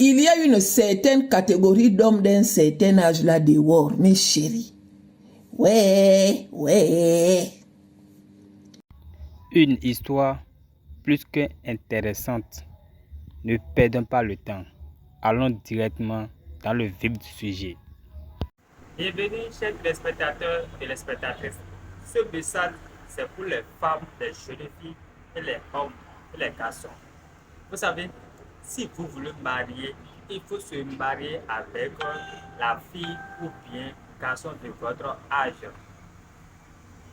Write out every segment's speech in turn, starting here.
Il y a une certaine catégorie d'hommes d'un certain âge là dehors, mes chéris. Ouais. Une histoire plus qu'intéressante. Ne perdons pas le temps. Allons directement dans le vif du sujet. Bienvenue, chers téléspectateurs et téléspectatrices. Ce message, c'est pour les femmes, les jeunes filles et les hommes et les garçons. Vous savez, si vous voulez marier, il faut se marier avec la fille ou bien le garçon de votre âge.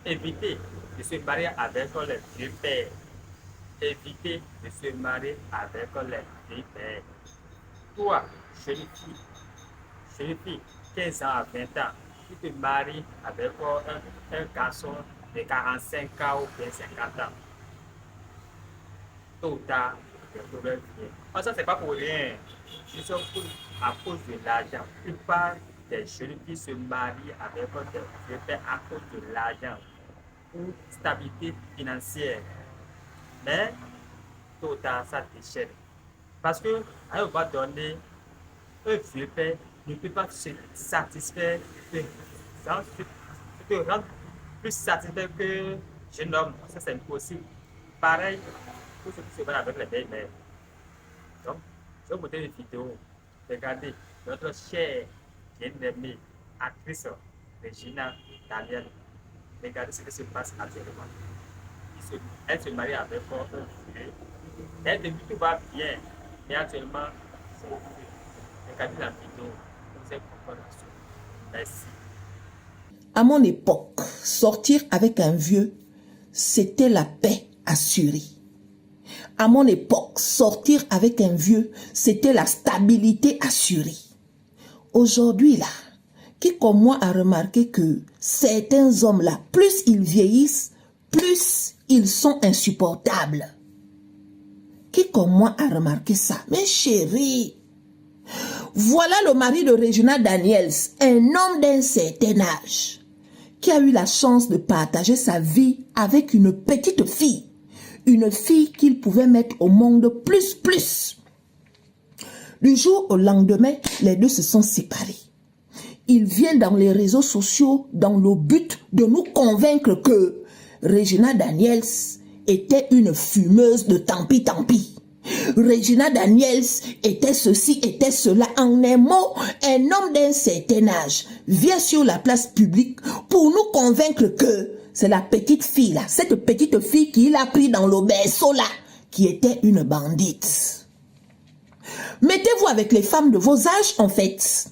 Évitez de se marier avec les vieux pères. Évitez de se marier avec les vieux pères. Toi, jeune fille, 15 ans à 20 ans, tu te maries avec un garçon de 45 ans ou bien 50 ans. Tôt ou tard, le problème vient. Ça, c'est pas pour rien. C'est à cause de l'argent. La plupart des jeunes filles se marient avec des vieux pères à cause de l'argent pour stabilité financière. Mais tôt ou tard, ça déchaîne. Parce que, à un moment donné, un vieux père ne peut pas se satisfaire, te rendre plus satisfait que jeune homme. Ça, c'est impossible. Pareil pour ceux qui se battent avec les belles mères. Donc, je vais vous montrer une vidéo. Regardez, notre chère bien-aimée actrice Regina Daniel. Regardez ce qui se passe actuellement. Elle se marie avec un vieux. Elle début tout va bien, mais actuellement, c'est le vieux. Regardez la vidéo, vous allez comprendre la suite. Merci. À mon époque, sortir avec un vieux, c'était la paix assurée. À mon époque, sortir avec un vieux, c'était la stabilité assurée. Aujourd'hui, là, qui comme moi a remarqué que certains hommes-là, plus ils vieillissent, plus ils sont insupportables. Qui comme moi a remarqué ça? Mes chéris, voilà le mari de Regina Daniels, un homme d'un certain âge, qui a eu la chance de partager sa vie avec une petite fille. Une fille qu'il pouvait mettre au monde plus. Du jour au lendemain, les deux se sont séparés. Il vient dans les réseaux sociaux dans le but de nous convaincre que Regina Daniels était une fumeuse de tant pis. Regina Daniels était ceci, était cela. En un mot, un homme d'un certain âge vient sur la place publique pour nous convaincre que c'est la petite fille là, cette petite fille qu'il a pris dans le berceau là, qui était une bandite. Mettez-vous avec les femmes de vos âges en fait.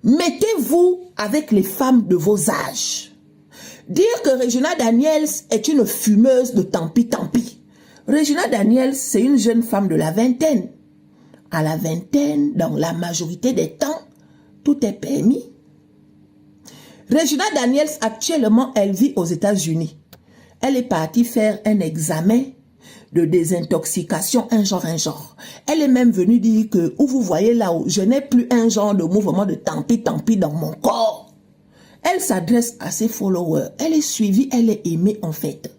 Mettez-vous avec les femmes de vos âges. Dire que Regina Daniels est une fumeuse de tant pis. Regina Daniels, c'est une jeune femme de la vingtaine. À la vingtaine, dans la majorité des temps, tout est permis. Regina Daniels, actuellement, elle vit aux États-Unis. Elle est partie faire un examen de désintoxication, un genre. Elle est même venue dire que, où vous voyez là où je n'ai plus un genre de mouvement de tant pis dans mon corps. Elle s'adresse à ses followers. Elle est suivie, elle est aimée en fait.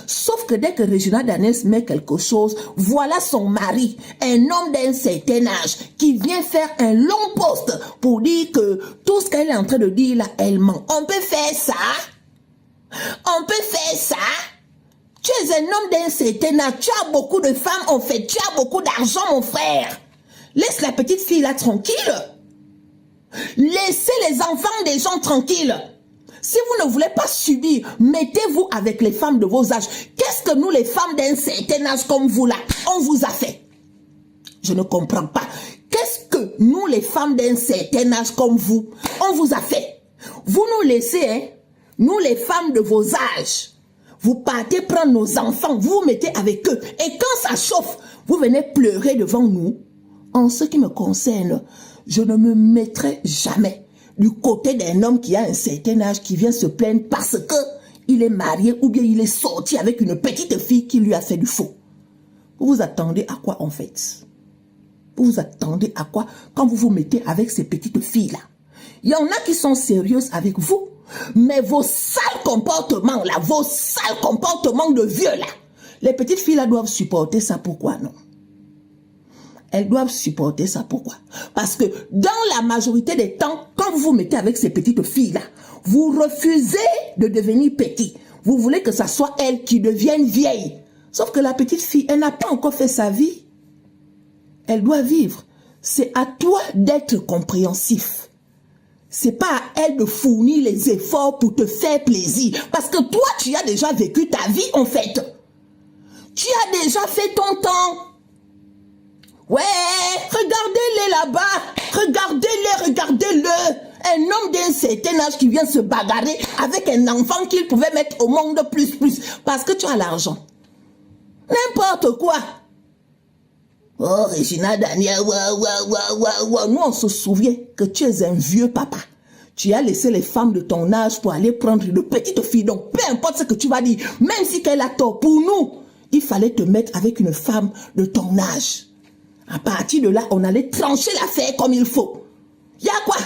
Sauf que dès que Regina Daniels met quelque chose, voilà son mari, un homme d'un certain âge, qui vient faire un long post pour dire que tout ce qu'elle est en train de dire là, elle ment. On peut faire ça? On peut faire ça? Tu es un homme d'un certain âge, tu as beaucoup de femmes en fait, tu as beaucoup d'argent mon frère. Laisse la petite fille là tranquille. Laissez les enfants des gens tranquilles. Si vous ne voulez pas subir, mettez-vous avec les femmes de vos âges. Qu'est-ce que nous les femmes d'un certain âge comme vous là, on vous a fait? Je ne comprends pas. Qu'est-ce que nous les femmes d'un certain âge comme vous, on vous a fait? Vous nous laissez, hein, nous les femmes de vos âges, vous partez prendre nos enfants, vous vous mettez avec eux. Et quand ça chauffe, vous venez pleurer devant nous. En ce qui me concerne, je ne me mettrai jamais du côté d'un homme qui a un certain âge qui vient se plaindre parce que il est marié ou bien il est sorti avec une petite fille qui lui a fait du faux. Vous vous attendez à quoi en fait? Vous vous attendez à quoi quand vous vous mettez avec ces petites filles-là? Il y en a qui sont sérieuses avec vous, mais vos sales comportements là, vos sales comportements de vieux là, les petites filles là doivent supporter ça, pourquoi non? elles doivent supporter ça. Pourquoi? Parce que dans la majorité des temps, quand vous vous mettez avec ces petites filles-là, vous refusez de devenir petit. Vous voulez que ça soit elle qui devienne vieille. Sauf que la petite fille, elle n'a pas encore fait sa vie. Elle doit vivre. C'est à toi d'être compréhensif. C'est pas à elle de fournir les efforts pour te faire plaisir. Parce que toi, tu as déjà vécu ta vie, en fait. Tu as déjà fait ton temps. Ouais, regardez-les là-bas. Regardez-le. Un homme d'un certain âge qui vient se bagarrer avec un enfant qu'il pouvait mettre au monde plus. Parce que tu as l'argent. N'importe quoi. Oh, Regina Daniel, nous on se souvient que tu es un vieux papa. Tu as laissé les femmes de ton âge pour aller prendre une petite fille. Donc, peu importe ce que tu vas dire, même si qu'elle a tort, pour nous, il fallait te mettre avec une femme de ton âge. À partir de là, on allait trancher l'affaire comme il faut. Il y a quoi?